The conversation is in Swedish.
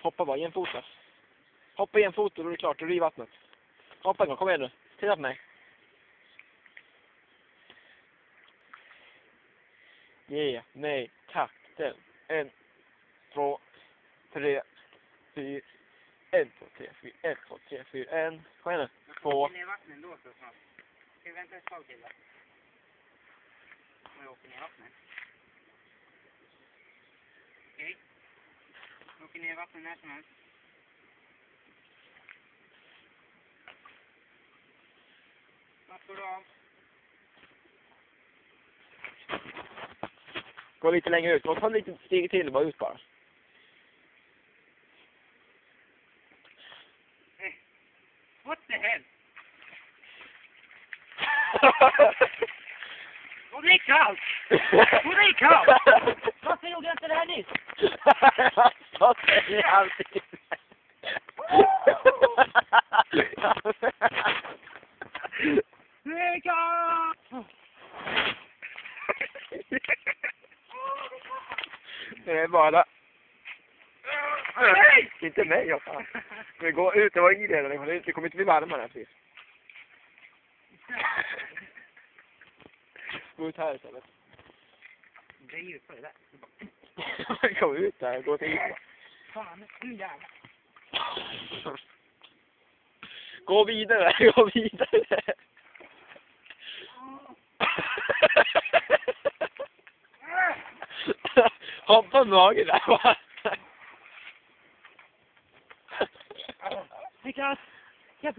Hoppa bara, jämfota. Hoppa jämfota, då är det klart, då är du i vattnet. Hoppa en gång, kom igen nu. Titta på mig. Ge mig takten. 1, 2, 3, 4. 1, 2, 3, 4. 1, 2, 3, 4. 1. Kom igen nu. 2. Ner vattnet då så snart. Ska vi vänta ett tag till då? Om jag åker ner vattnet. Okej. Jag åker ner vattnet när som helst. Snart går du av. Gå lite längre ut. Ta lite steg till och bara ut bara. What the hell? Och det är kallt! Och det är kallt! Varför gjorde jag inte det här nyss? Så säger alltid. Det är kallt! Det är bara... Nej! Inte mig, jag fan. Men gå ut, det var i det. Det kommer inte bli varmare precis. Gå ut här istället. Det är ju för det där. Gå ut där, gå till ytan. Fan, nu jävlar. Gå vidare, gå vidare. Hoppa magen där, va? Niklas! Jag